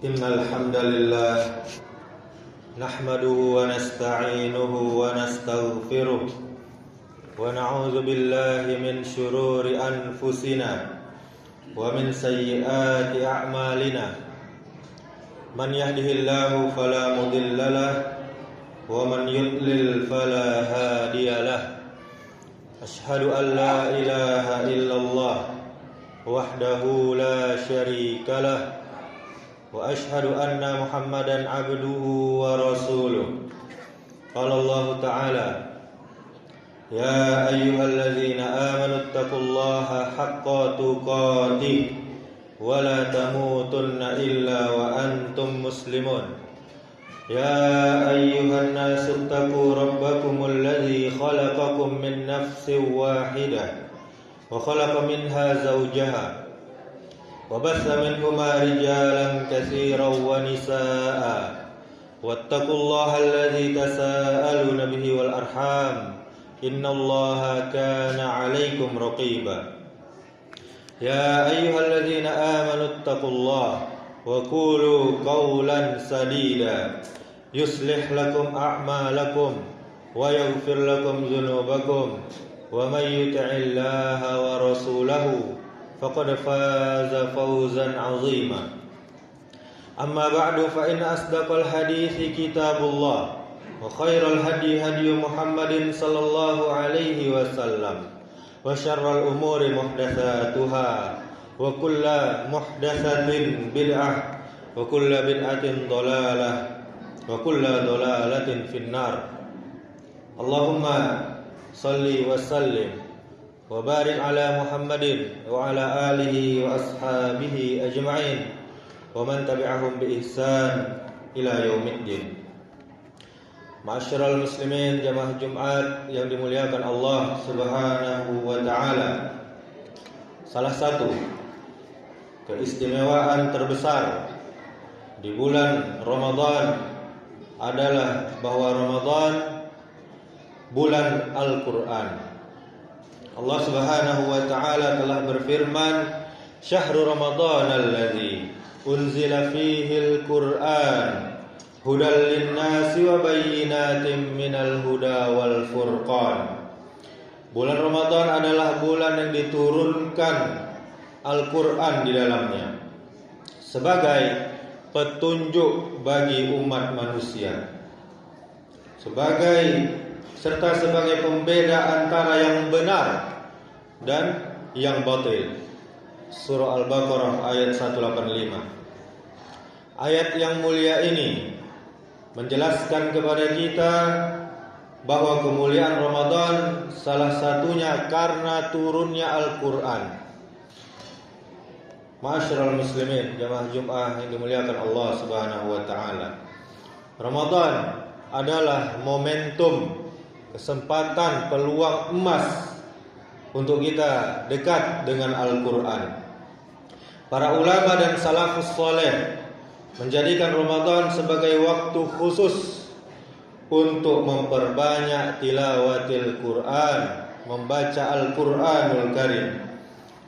Innal hamdalillah nahmaduhu wa nasta'inuhu wa nastaghfiruh wa na'udzu billahi min shururi anfusina wa min sayyiati a'malina. Man yahdihillahu fala mudilla lahu wa man yudlil fala hadiya lahu. Ashhadu an la ilaha illallah wahdahu la syarika lahu wa ashhadu anna Muhammadan abduhu wa rasuluh. Qala Allah Ta'ala, ya ayyuhalladzina amanu taqullaha haqqa tuqatih wa la tamutunna illa wa antum muslimun. Ya ayyuhan nasu taqu rabbakumul ladzi khalaqakum min nafsin wahidah wa khalaqa minha zawjaha وبث منهما رجالا كثيرا ونساء واتقوا الله الذي تساءلون به والأرحام إن الله كان عليكم رقيبا. يا أيها الذين آمنوا اتقوا الله وقولوا قولا سديدا يصلح لكم أعمالكم ويغفر لكم ذنوبكم ومن يطع الله ورسوله faqad faza fawzan 'azima. Amma ba'du, fa inna asdaqal hadithi kitabullah wa khairal hadi hadi Muhammadin sallallahu alaihi wasallam wa syarral umuri muhdatsatuha wa kullu muhdatsatin bid'ah wa kullu bid'atin dhalalah wa kullu dhalalatin finnar. Allahumma salli wa sallim wa barik ala Muhammadin wa ala alihi wa ashabihi ajma'in wa man tabi'ahum bi ihsan ila yaumiddin. Ma'asyiral muslimin jamaah Jumat yang dimuliakan Allah Subhanahu wa taala. Salah satu keistimewaan terbesar di bulan Ramadan adalah bahwa Ramadan bulan Al-Qur'an. Allah Subhanahu wa taala telah berfirman, "Syahrul Ramadan alladzi unzila fihi al-Qur'an hudal lin-nasi wa bayyinatin minal huda wal furqan." Bulan Ramadan adalah bulan yang diturunkan Al-Qur'an di dalamnya sebagai petunjuk bagi umat manusia, serta sebagai pembeda antara yang benar dan yang batil. Surah Al-Baqarah ayat 185. Ayat yang mulia ini menjelaskan kepada kita bahwa kemuliaan Ramadan salah satunya karena turunnya Al-Qur'an. Ma'asyiral muslimin jamaah Jumat yang dimuliakan Allah Subhanahu wa taala. Ramadan adalah momentum, kesempatan, peluang emas untuk kita dekat dengan Al-Qur'an. Para ulama dan salafus saleh menjadikan Ramadan sebagai waktu khusus untuk memperbanyak tilawatil Qur'an, membaca Al-Qur'anul Karim.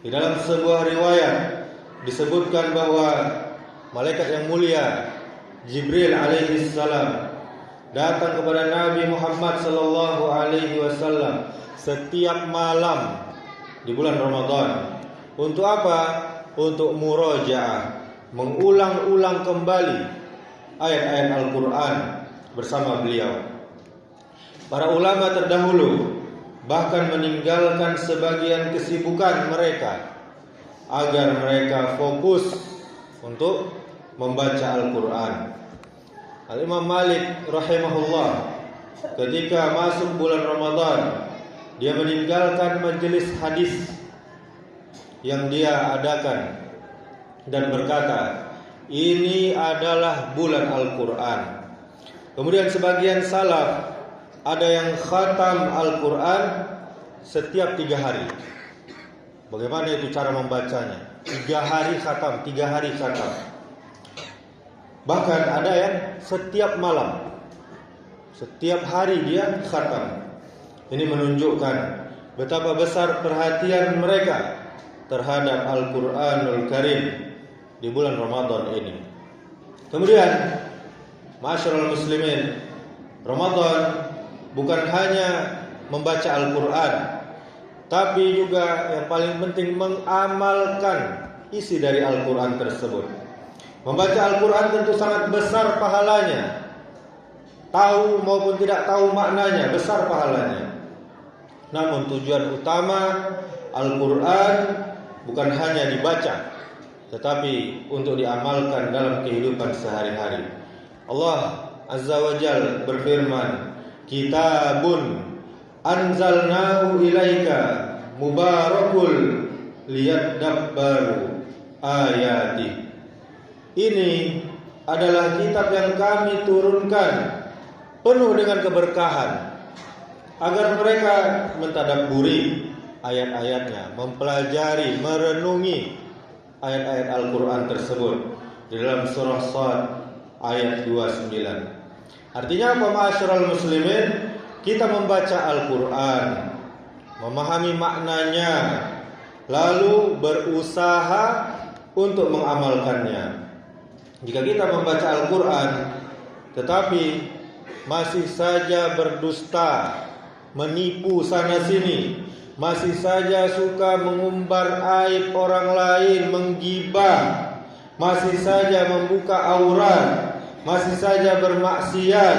Di dalam sebuah riwayat disebutkan bahwa malaikat yang mulia Jibril alaihi salam datang kepada Nabi Muhammad sallallahu alaihi wasallam setiap malam di bulan Ramadan. Untuk apa? Untuk murajaah, mengulang-ulang kembali ayat-ayat Al-Qur'an bersama beliau. Para ulama terdahulu bahkan meninggalkan sebagian kesibukan mereka agar mereka fokus untuk membaca Al-Qur'an. Al-Imam Malik rahimahullah ketika masuk bulan Ramadan, dia meninggalkan majelis hadis yang dia adakan dan berkata, ini adalah bulan Al-Qur'an. Kemudian sebagian salaf ada yang khatam Al-Qur'an setiap 3 hari. Bagaimana itu cara membacanya? 3 hari khatam, 3 hari khatam. Bahkan ada yang setiap malam, setiap hari dia khatam. Ini menunjukkan betapa besar perhatian mereka terhadap Al-Qur'anul Karim di bulan Ramadan ini. Kemudian, ma'asyiral muslimin, Ramadan bukan hanya membaca Al-Quran, tapi juga yang paling penting mengamalkan isi dari Al-Quran tersebut. Membaca Al-Quran tentu sangat besar pahalanya, tahu maupun tidak tahu maknanya, besar pahalanya. Namun tujuan utama Al-Quran bukan hanya dibaca, tetapi untuk diamalkan dalam kehidupan sehari-hari. Allah Azza wa Jal berfirman, Kitabun anzalnahu ilaika mubarakul liyadabbaru ayati. Ini adalah kitab yang kami turunkan penuh dengan keberkahan agar mereka mentadabburi ayat-ayatnya, mempelajari, merenungi ayat-ayat Al-Quran tersebut. Di dalam surah Shad ayat 29. Artinya apa, ma'asyiral muslimin? Kita membaca Al-Quran, memahami maknanya, lalu berusaha untuk mengamalkannya. Jika kita membaca Al-Quran tetapi masih saja berdusta, menipu sana sini, masih saja suka mengumbar aib orang lain, menggibah, masih saja membuka aurat, masih saja bermaksiat,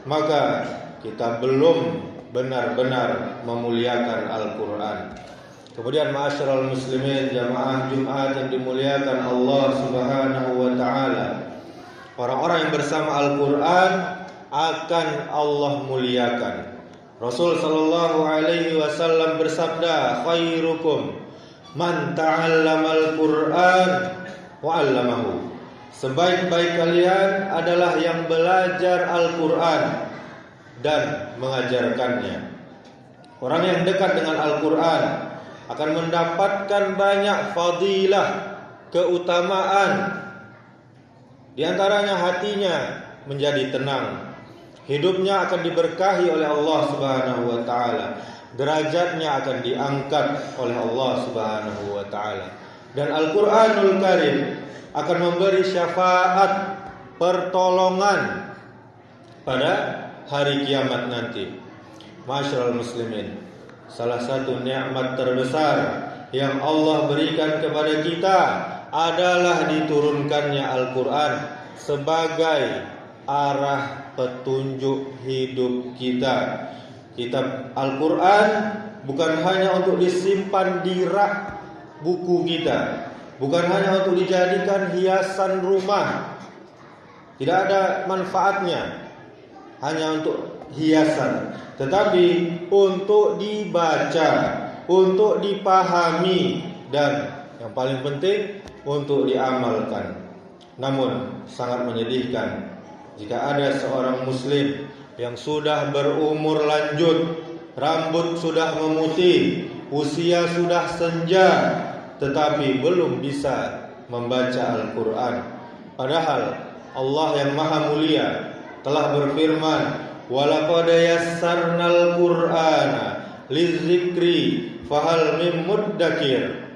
maka kita belum benar-benar memuliakan Al-Quran. Kemudian ma'asyiral muslimin, jamaah Jumat yang dimuliakan Allah Subhanahu wa taala, orang-orang yang bersama Al-Quran akan Allah muliakan. Rasul sallallahu alaihi wasallam bersabda, khairukum man ta'allamal Qur'an wa 'allamahu. Sebaik-baik kalian adalah yang belajar Al-Quran dan mengajarkannya. Orang yang dekat dengan Al-Quran akan mendapatkan banyak fadilah, keutamaan. Di antaranya hatinya menjadi tenang, hidupnya akan diberkahi oleh Allah Subhanahu wa taala, derajatnya akan diangkat oleh Allah Subhanahu wa taala. Dan Al-Qur'anul Karim akan memberi syafaat, pertolongan pada hari kiamat nanti. Ma'asyiral muslimin, salah satu nikmat terbesar yang Allah berikan kepada kita adalah diturunkannya Al-Quran sebagai arah petunjuk hidup kita. Kitab Al-Quran bukan hanya untuk disimpan di rak buku kita, bukan hanya untuk dijadikan hiasan rumah, tidak ada manfaatnya, hanya untuk hiasan, tetapi untuk dibaca, untuk dipahami, dan yang paling penting untuk diamalkan. Namun sangat menyedihkan jika ada seorang muslim yang sudah berumur lanjut, rambut sudah memutih, usia sudah senja, tetapi belum bisa membaca Al-Quran. Padahal Allah yang Maha Mulia telah berfirman, walaqad yassarnal Qur'ana lidzikri fahal mim muddakir.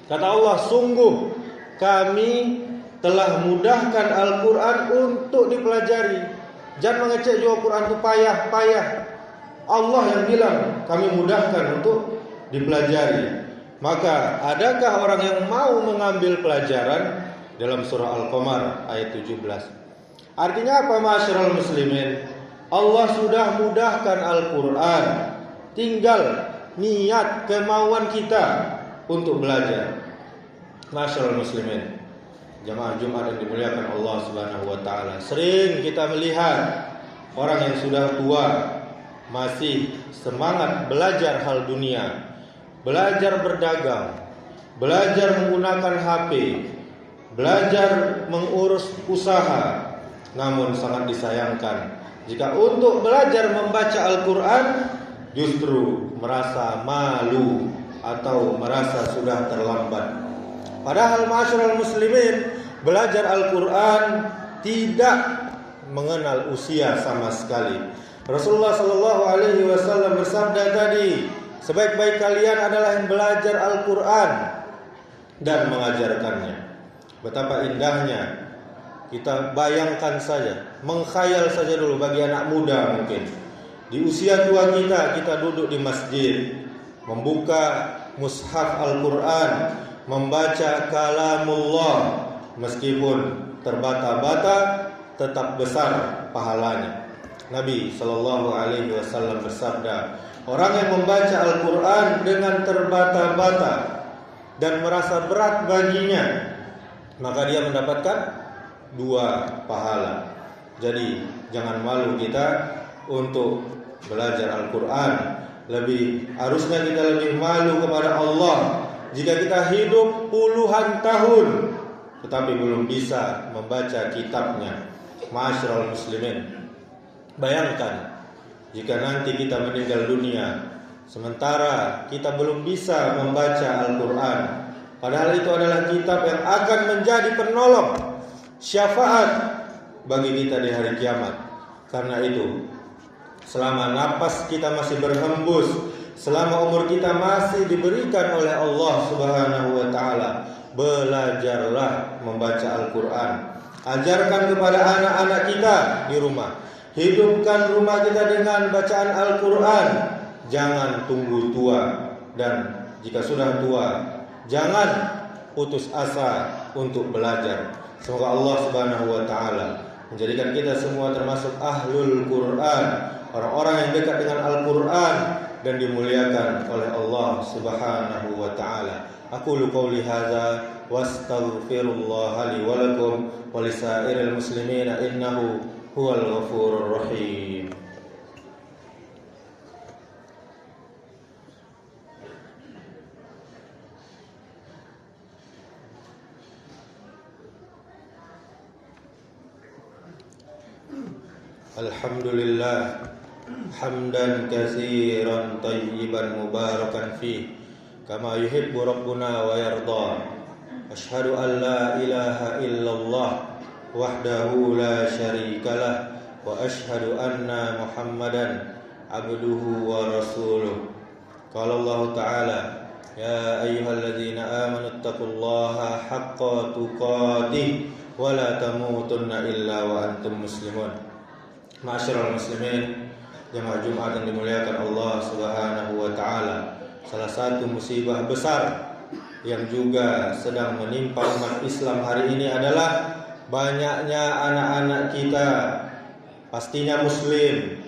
Kata Allah, sungguh kami telah mudahkan Al-Quran untuk dipelajari. Jangan mengecek juga Quran itu payah. Allah yang bilang kami mudahkan untuk dipelajari. Maka adakah orang yang mau mengambil pelajaran? Dalam surah Al-Qamar ayat 17. Artinya apa, ma'asyiral muslimin? Allah sudah mudahkan Al-Quran, tinggal niat, kemauan kita untuk belajar. Ma'asyiral muslimin, jamaah Jumat yang dimuliakan Allah Subhanahu wa taala, sering kita melihat orang yang sudah tua masih semangat belajar hal dunia, belajar berdagang, belajar menggunakan HP, belajar mengurus usaha. Namun sangat disayangkan jika untuk belajar membaca Al-Quran justru merasa malu atau merasa sudah terlambat. Padahal ma'asyiral muslimin, belajar Al-Quran tidak mengenal usia sama sekali. Rasulullah sallallahu alaihi wasallam bersabda tadi, sebaik-baik kalian adalah yang belajar Al-Quran dan mengajarkannya. Betapa indahnya Kita bayangkan saja, mengkhayal saja dulu bagi anak muda mungkin. Di usia tua kita duduk di masjid, membuka mushaf Al-Quran, membaca kalamullah, meskipun terbata-bata tetap besar pahalanya. Nabi SAW bersabda, orang yang membaca Al-Quran dengan terbata-bata dan merasa berat baginya, maka dia mendapatkan 2 pahala. Jadi jangan malu kita untuk belajar Al-Quran. Harusnya kita lebih malu kepada Allah jika kita hidup puluhan tahun tetapi belum bisa membaca kitabnya. Ma'asyiral muslimin, bayangkan jika nanti kita meninggal dunia sementara kita belum bisa membaca Al-Quran, padahal itu adalah kitab yang akan menjadi penolong, syafaat bagi kita di hari kiamat. Karena itu, selama napas kita masih berhembus, selama umur kita masih diberikan oleh Allah Subhanahu wa taala, belajarlah membaca Al-Quran. Ajarkan kepada anak-anak kita di rumah. Hidupkan rumah kita dengan bacaan Al-Quran. Jangan tunggu tua, dan jika sudah tua, jangan putus asa untuk belajar. Semoga Allah Subhanahu wa taala menjadikan kita semua termasuk ahlul Quran, orang-orang yang dekat dengan Al-Quran dan dimuliakan oleh Allah Subhanahu wa taala. Aqulu qouli hadza wastaghfirullah li wa lakum wa lisairil muslimina innahu huwal ghafurur rahim. Alhamdulillah hamdan katsiran tayyiban mubarakan fi kama yuhibbu rabbuna wa yarda. Asyhadu an la ilaha illallah wahdahu la syarikalah wa asyhadu anna Muhammadan abduhu wa rasuluh. Qala Allah Ta'ala, ya ayyuhalladzina amanu taqullaha haqqa tuqatih wa la tamutunna illa wa antum muslimun. Ma'asyiral muslimin, jemaah Jumat yang dimuliakan Allah Subhanahu wa taala. Salah satu musibah besar yang juga sedang menimpa umat Islam hari ini adalah banyaknya anak-anak kita, pastinya muslim,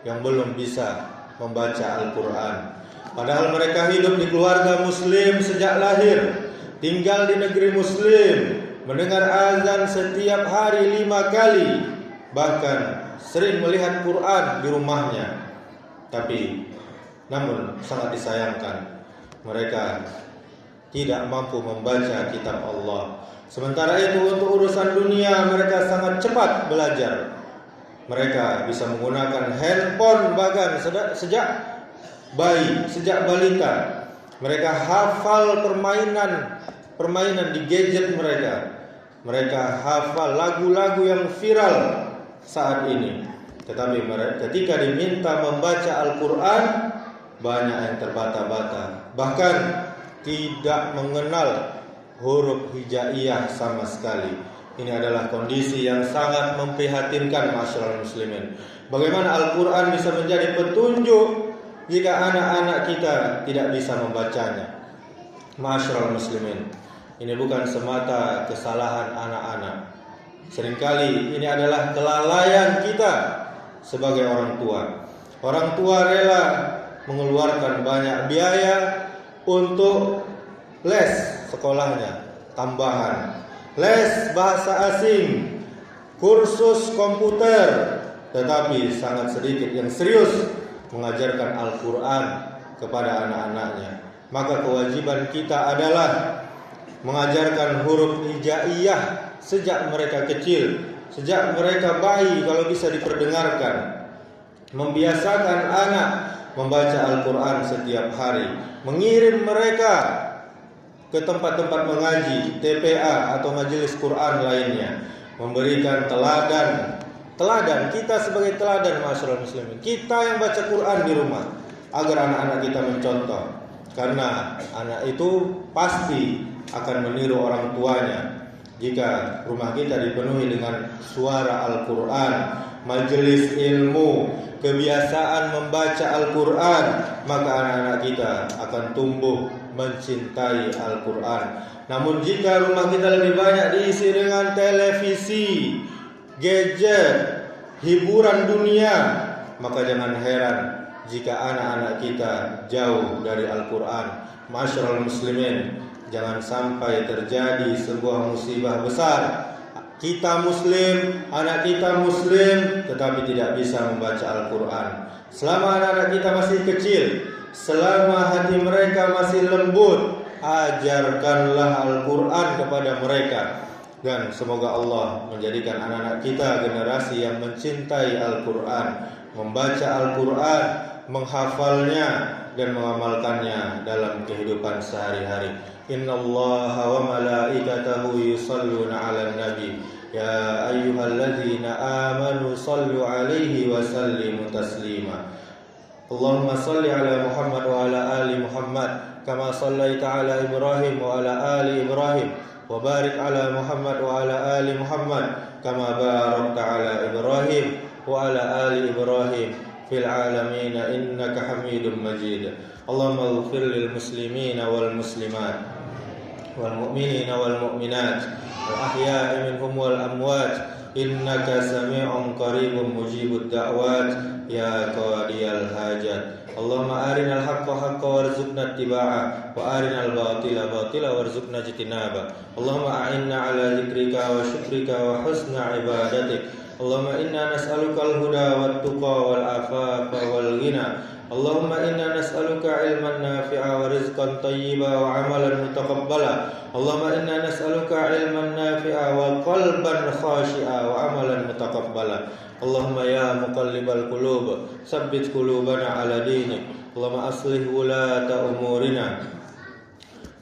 yang belum bisa membaca Al-Quran. Padahal mereka hidup di keluarga muslim sejak lahir, tinggal di negeri muslim, mendengar azan setiap hari 5 kali, bahkan sering melihat Quran di rumahnya. Tapi namun sangat disayangkan, mereka tidak mampu membaca kitab Allah. Sementara itu untuk urusan dunia mereka sangat cepat belajar. Mereka bisa menggunakan handphone bahkan sejak bayi, sejak balita. Mereka hafal permainan di gadget mereka. Mereka hafal lagu-lagu yang viral saat ini. Tetapi ketika diminta membaca Al-Quran, banyak yang terbata-bata, bahkan tidak mengenal huruf hijaiyah sama sekali. Ini adalah kondisi yang sangat memprihatinkan, masyarakat muslimin. Bagaimana Al-Quran bisa menjadi petunjuk jika anak-anak kita tidak bisa membacanya? Masyarakat muslimin, ini bukan semata kesalahan anak-anak. Seringkali ini adalah kelalaian kita sebagai orang tua. Orang tua rela mengeluarkan banyak biaya untuk les sekolahnya, tambahan, les bahasa asing, kursus komputer, tetapi sangat sedikit yang serius mengajarkan Al-Quran kepada anak-anaknya. Maka kewajiban kita adalah mengajarkan huruf hijaiyah sejak mereka kecil, sejak mereka bayi kalau bisa diperdengarkan. Membiasakan anak membaca Al-Quran setiap hari, mengirim mereka ke tempat-tempat mengaji, TPA atau majelis Quran lainnya, memberikan teladan kita sebagai teladan, masyarakat muslimin. Kita yang baca Quran di rumah agar anak-anak kita mencontoh, karena anak itu pasti akan meniru orang tuanya. jika rumah kita dipenuhi dengan suara Al-Quran, majelis ilmu, kebiasaan membaca Al-Quran, maka anak-anak kita akan tumbuh mencintai Al-Quran. Namun jika rumah kita lebih banyak diisi dengan televisi, gadget, hiburan dunia, maka jangan heran jika anak-anak kita jauh dari Al-Quran. Masyarul muslimin, jangan sampai terjadi sebuah musibah besar. Kita muslim, anak kita muslim, tetapi tidak bisa membaca Al-Quran. Selama anak-anak kita masih kecil, selama hati mereka masih lembut, ajarkanlah Al-Quran kepada mereka. Dan semoga Allah menjadikan anak-anak kita generasi yang mencintai Al-Quran, membaca Al-Quran, menghafalnya, dan mengamalkannya dalam kehidupan sehari-hari. Innallaha wa malaikatahu yusalluna 'alan nabi ya ayyuhalladzina amanu sallu 'alaihi wa sallimu taslima. Allahumma salli 'ala Muhammad wa 'ala ali Muhammad kama shallaita 'ala Ibrahim wa 'ala ali Ibrahim wa barik 'ala Muhammad wa 'ala ali Muhammad kama barakta 'ala Ibrahim wa 'ala ali Ibrahim fil alamin innaka Hamidum Majid. Allahumma ighfir lil muslimina wal muslimat wal mu'minina wal mu'minat al ahya'i minhum wal amwat innaka sami'un qaribun mujibud da'wat ya qadiyal hajat. Allahumma arinal haqqa haqqa warzuqna ittiba'a wa arinal batila batila warzuqna ijtinaba. Allahumma a'inna ala dzikrika wa syukrika wa husna ibadatik. Allahumma inna nas'aluka al-huda wat-tuqa wal-afafa wal-ghina. Allahumma inna nas'aluka ilman nafi'a wa rizqan tayyiba wa amalan mutaqabbala. Allahumma inna nas'aluka ilman nafi'a wa qalban khashi'a wa amalan mutaqabbala. Allahumma ya muqallibal qulub tsabbit qulubana ala dinik. Allahumma aslih wulata umurina.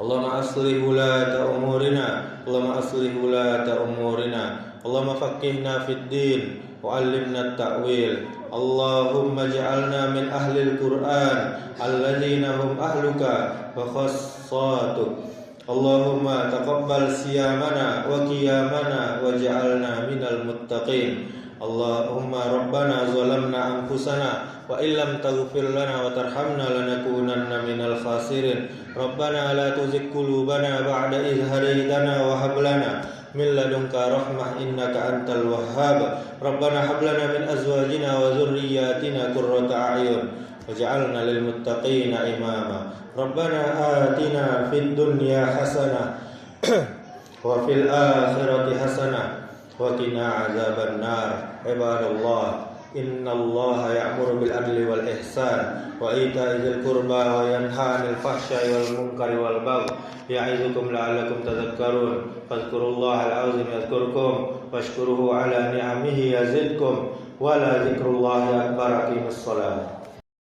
Allahumma aslih wulata umurina. Allahumma aslih wulata umurina. Allahumma faqihna fid din wa 'allimna at-ta'wil. Allahumma ij'alna min ahli al-Qur'an alladzina hum ahluka wa khassatuk. Allahumma taqabbal siyamana wa qiyamana waj'alna minal muttaqin. Allahumma rabbana zalamna anfusana wa illam taghfir lana wa tarhamna lanakunanna minal khasirin. Rabbana la tuzigh qulubana ba'da idh hadaytana wa hab lana min ladunka rahmah innaka antal wahhab. Rabbana hab lana min azwajina wa dhurriyyatina qurrata a'yun waj'alna lil muttaqina imama. Rabbana atina fid dunya hasanah wa fil akhirati hasanah wa qina azaban nar. Ibadallah, innallaha ya'muru bil adli wal ihsan wa ita'i dzil qurba wa yanha 'anil fahsya'i wal munkari wal baghi ya'izukum la'allakum tadhakkarun. Fadhkurullaha al-'azim yadhkurkum washkuruhu 'ala ni'amihi yazidkum wa la dzikrullahi akbar. Aqimus shalah.